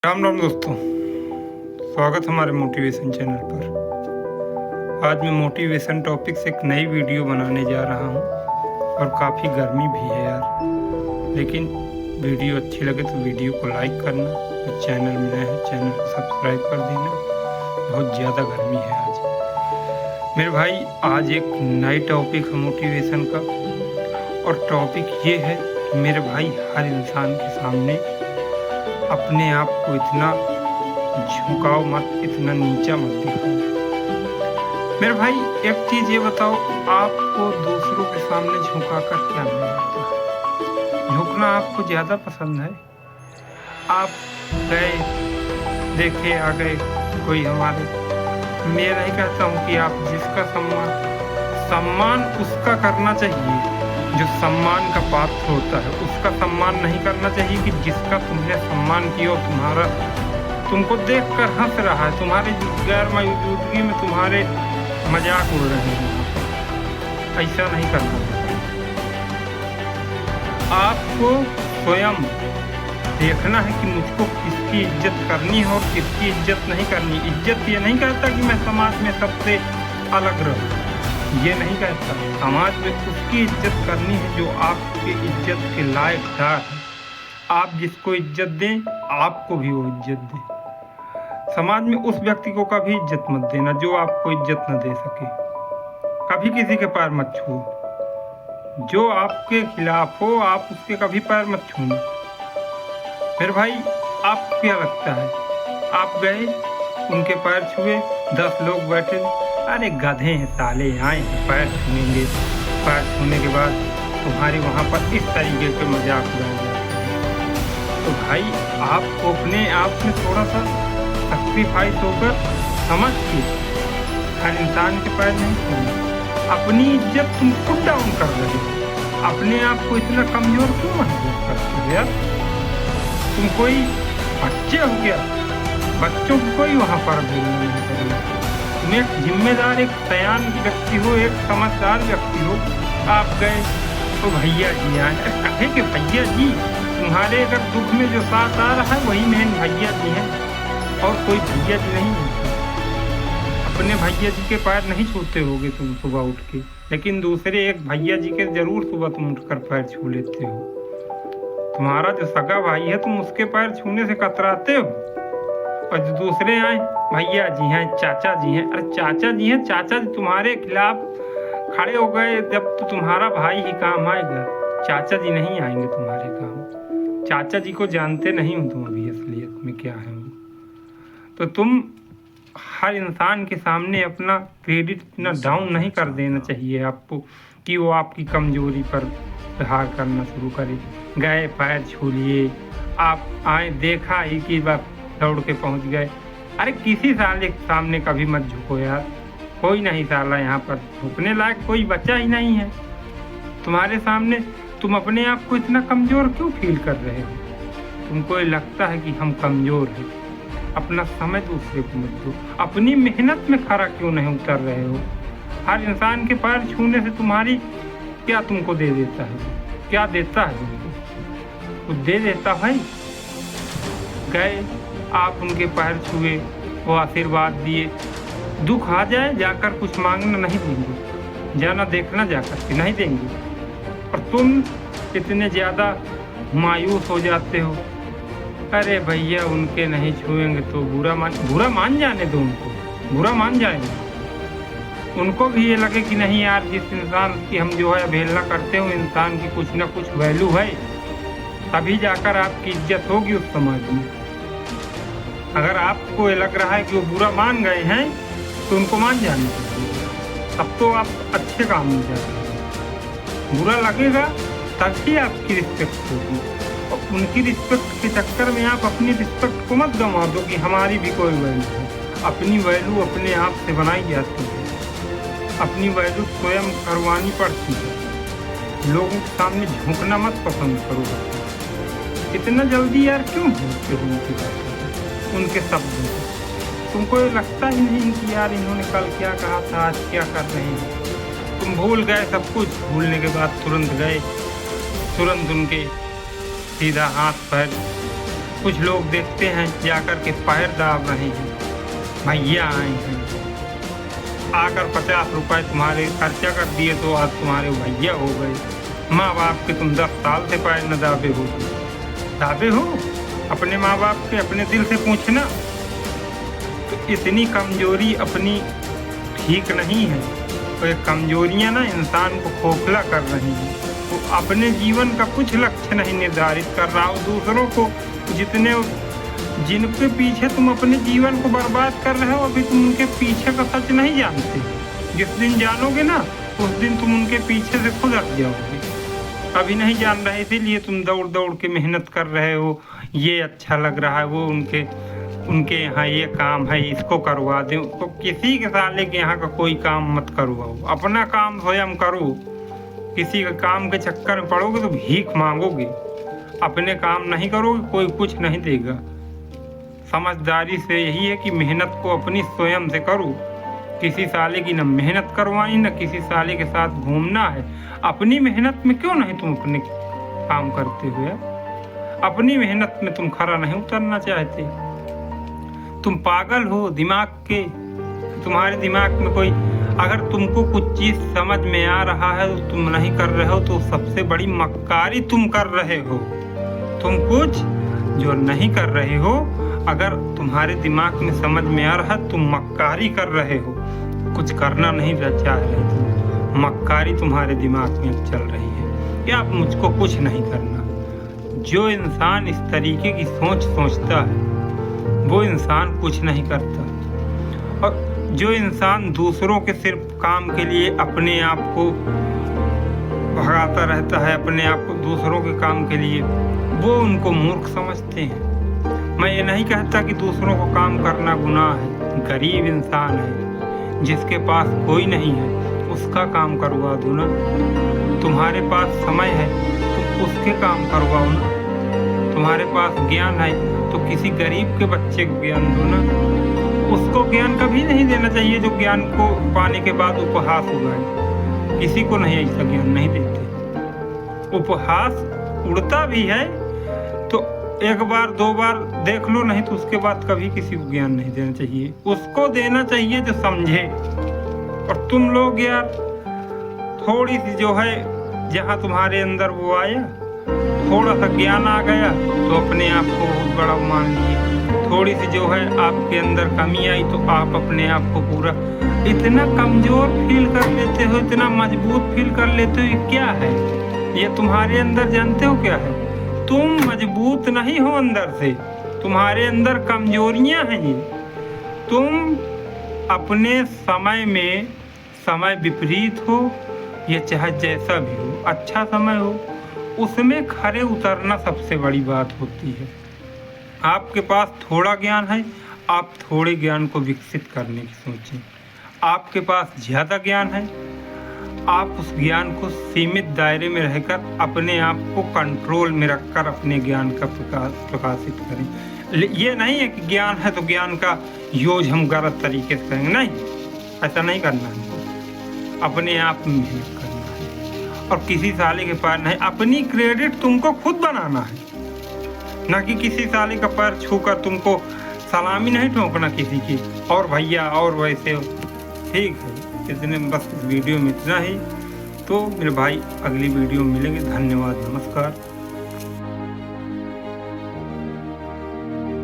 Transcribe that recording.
राम राम दोस्तों, स्वागत हमारे मोटिवेशन चैनल पर। आज मैं मोटिवेशन टॉपिक से एक नई वीडियो बनाने जा रहा हूँ और काफ़ी गर्मी भी है यार। लेकिन वीडियो अच्छी लगे तो वीडियो को लाइक करना और चैनल में नया है चैनल को सब्सक्राइब कर देना। बहुत ज़्यादा गर्मी है आज मेरे भाई। आज एक नई टॉपिक है मोटिवेशन का, और टॉपिक ये है कि मेरे भाई हर इंसान के सामने अपने आप को इतना झुकाओ मत, इतना नीचा मत दिखाओ। मेरे भाई एक चीज़ ये बताओ, आपको दूसरों के सामने झुका कर क्या मिलता है? झुकना आपको ज़्यादा पसंद है? आप गए, देखे, आ गए कोई हमारे, मैं नहीं कहता हूँ कि आप जिसका सम्मान उसका करना चाहिए जो सम्मान का पात्र होता है, उसका सम्मान नहीं करना चाहिए कि जिसका तुमने सम्मान किया और तुमको देख कर हंस रहा है, तुम्हारी गैर मौजूदगी में तुम्हारे मजाक उड़ रहे हैं। ऐसा नहीं करना चाहिए। आपको स्वयं देखना है कि मुझको किसकी इज्जत करनी है और किसकी इज्जत नहीं करनी। इज्जत ये नहीं कहता कि मैं समाज में सबसे अलग रहूं, ये नहीं कहता। समाज में उसकी इज्जत करनी है जो आपकी इज्जत के लायकदार है। आप जिसको इज्जत दें, आपको भी वो इज्जत दे। समाज में उस व्यक्ति को कभी इज्जत मत देना जो आपको इज्जत न दे सके। कभी किसी के पैर मत छुओ, जो आपके खिलाफ हो आप उसके कभी पैर मत छूना। मेरे भाई आपको क्या लगता है, आप गए उनके पैर छुए, 10 लोग बैठे, अरे गधे हैं साले, आए हैं पैर छूएंगे। पैर छूने के बाद तुम्हारी वहाँ पर इस तरीके के मजाक उड़ाया। तो भाई आपको अपने आप में थोड़ा सा सैक्रिफाइस होकर समझ के हर इंसान के पैर नहीं छूना। अपनी इज्जत तुम खुद डाउन कर रहे हो। अपने आप को इतना कमजोर क्यों महसूस करते हो यार? तुम कोई बच्चे हो क्या? बच्चों को कोई वहाँ पर भी नहीं करेगा। तुम एक जिम्मेदार, एक सयान व्यक्ति हो, एक समझदार व्यक्ति हो। आप गए तो भैया जी आए, कहे कि भैया जी तुम्हारे अगर दुख में जो साथ आ रहा है वही मेन भैया जी हैं, और कोई भैया जी नहीं होते। अपने भैया जी के पैर नहीं छूते होगे तुम सुबह उठ के, लेकिन दूसरे एक भैया जी के जरूर सुबह तुम उठकर पैर छू लेते हो। तुम्हारा जो सगा भाई है तुम उसके पैर छूने से कतराते हो, और जो दूसरे आए भैया जी हैं, चाचा जी हैं। अरे चाचा जी हैं, चाचा जी तुम्हारे खिलाफ खड़े हो गए जब तो तुम्हारा भाई ही काम आएगा, चाचा जी नहीं आएंगे तुम्हारे काम। चाचा जी को जानते नहीं हो तुम अभी असलियत में क्या है वो। तो तुम हर इंसान के सामने अपना क्रेडिट इतना डाउन नहीं कर देना चाहिए आपको कि वो आपकी कमजोरी पर प्रहार करना शुरू करे। गए पैर छू लिए, आप आए, देखा एक ही बार दौड़ के पहुंच गए। अरे किसी साले के सामने कभी मत झुको यार, कोई नहीं साला यहाँ पर झुकने लायक कोई बच्चा ही नहीं है तुम्हारे सामने। तुम अपने आप को इतना कमज़ोर क्यों फील कर रहे हो? तुमको लगता है कि हम कमज़ोर हैं, अपना समय दूसरे को मत दो। अपनी मेहनत में खरा क्यों नहीं उतर रहे हो? हर इंसान के पैर छूने से तुम्हारी क्या तुमको दे देता है? क्या देता है तुमको? कुछ दे देता भाई? गए आप उनके पैर छुए, वो आशीर्वाद दिए, दुख आ जाए जाकर कुछ मांगना नहीं देंगे, जाना देखना जाकर के नहीं देंगे। और तुम इतने ज़्यादा मायूस हो जाते हो, अरे भैया उनके नहीं छुएंगे तो बुरा मान जाने दो, उनको बुरा मान जाएंगे। उनको भी ये लगे कि नहीं यार, जिस इंसान की हम जो है अवहेलना करते हो, इंसान की कुछ ना कुछ वैल्यू है, तभी जाकर आपकी इज्जत होगी उस समाज में। अगर आपको ये लग रहा है कि वो बुरा मान गए हैं तो उनको मान जाने चाहिए, तब तो आप अच्छे काम में जा रहे हैं। बुरा लगेगा तभी आपकी रिस्पेक्ट होगी, और उनकी रिस्पेक्ट के चक्कर में आप अपनी रिस्पेक्ट को मत गंवा दो कि हमारी भी कोई वैल्यू है। अपनी वैल्यू अपने आप से बनाई जाती है, अपनी वैल्यू स्वयं करवानी पड़ती है। लोगों के सामने झुकना मत पसंद करो। इतना जल्दी यार क्यों भूलते हो उनकी बात, उनके शब्द? तुमको ये लगता ही नहीं कि यार इन्होंने कल क्या कहा था, आज क्या कर रहे हैं? तुम भूल गए सब कुछ। भूलने के बाद तुरंत गए, तुरंत उनके सीधा हाथ पैर कुछ लोग देखते हैं जाकर के पैर दाब रहे हैं, भैया आए हैं आकर 50 रुपए तुम्हारे खर्चा कर दिए तो आज तुम्हारे भैया हो गए। माँ बाप के तुम 10 साल से पैर न दाबे हो अपने माँ बाप के, अपने दिल से पूछना। तो इतनी कमजोरी अपनी ठीक नहीं है। तो ये कमजोरियाँ ना इंसान को खोखला कर रही हैं। वो अपने जीवन का कुछ लक्ष्य नहीं निर्धारित कर रहा हो। दूसरों को जिनके पीछे तुम अपने जीवन को बर्बाद कर रहे हो, अभी तुम उनके पीछे का सच नहीं जानते। जिस दिन जानोगे ना उस दिन तुम उनके पीछे से खुद हट जाओगे। अभी नहीं जान रहे, इसीलिए तुम दौड़ दौड़ के मेहनत कर रहे हो। ये अच्छा लग रहा है, वो उनके यहाँ ये काम है, इसको करवा दे। तो किसी के साले के यहाँ का कोई काम मत करवाओ, अपना काम स्वयं करो। किसी का काम के चक्कर में पड़ोगे तो भीख मांगोगे। अपने काम नहीं करोगे कोई कुछ नहीं देगा। समझदारी से यही है कि मेहनत को अपनी स्वयं से करो। किसी साले की न मेहनत करवानी, न किसी साले के साथ घूमना है। अपनी मेहनत में क्यों नहीं तुम अपने काम करते हुए? अपनी मेहनत में तुम खरा नहीं उतरना चाहते। तुम पागल हो दिमाग के। तुम्हारे दिमाग में कोई, अगर तुमको कुछ चीज समझ में आ रहा है तो तुम नहीं कर रहे हो, तो सबसे बड़ी मक्कारी तुम कर रहे हो। तुम कुछ जो नहीं कर रहे हो, अगर तुम्हारे दिमाग में समझ में आ रहा है, तुम मक्कारी कर रहे हो। कुछ करना नहीं चाह रहे तुम, मक्कारी तुम्हारे दिमाग में चल रही है कि आप मुझको कुछ नहीं करना। जो इंसान इस तरीके की सोच सोचता है वो इंसान कुछ नहीं करता। और जो इंसान दूसरों के सिर्फ काम के लिए अपने आप को भगाता रहता है, अपने आप को दूसरों के काम के लिए, वो उनको मूर्ख समझते हैं। मैं ये नहीं कहता कि दूसरों को काम करना गुनाह है। गरीब इंसान है, जिसके पास कोई नहीं है, उसका काम करवा दो ना। तुम्हारे पास समय है तो उसके काम करवाओ ना। तुम्हारे पास ज्ञान है तो किसी गरीब के बच्चे को ज्ञान दो ना। उसको ज्ञान कभी नहीं देना चाहिए जो ज्ञान को पाने के बाद उपहास हो गए। किसी को नहीं ऐसा ज्ञान नहीं देते। उपहास उड़ता भी है तो एक बार दो बार देख लो, नहीं तो उसके बाद कभी किसी को ज्ञान नहीं देना चाहिए। उसको देना चाहिए जो समझे। और तुम लोग यार थोड़ी सी जो है, जहाँ तुम्हारे अंदर वो आया, थोड़ा सा ज्ञान आ गया तो अपने आप को बहुत बड़ा मान लिए। थोड़ी सी जो है आपके अंदर कमी आई तो आप अपने आप को पूरा इतना कमजोर फील कर लेते हो, इतना मजबूत फील कर लेते हो। ये क्या है? ये तुम्हारे अंदर जानते हो क्या है? तुम मजबूत नहीं हो अंदर से, तुम्हारे अंदर कमजोरियां हैं। ये तुम अपने समय में, समय विपरीत हो या चाहे जैसा भी हो, अच्छा समय हो, उसमें खरे उतरना सबसे बड़ी बात होती है। आपके पास थोड़ा ज्ञान है, आप थोड़े ज्ञान को विकसित करने की सोचें। आपके पास ज़्यादा ज्ञान है, आप उस ज्ञान को सीमित दायरे में रहकर अपने आप को कंट्रोल में रखकर अपने ज्ञान का प्रकाशित करें। ये नहीं है कि ज्ञान है तो ज्ञान का यूज हम गलत तरीके से करेंगे। नहीं, ऐसा नहीं करना है। अपने आप में मेहनत करना है और किसी साले के पैर नहीं। अपनी क्रेडिट तुमको खुद बनाना है, ना कि किसी साले का पैर छूकर तुमको सलामी नहीं ठोकना किसी की। और भैया और वैसे ठीक है। इतने बस वीडियो में इतना ही। तो मेरे भाई अगली वीडियो में मिलेंगे। धन्यवाद, नमस्कार।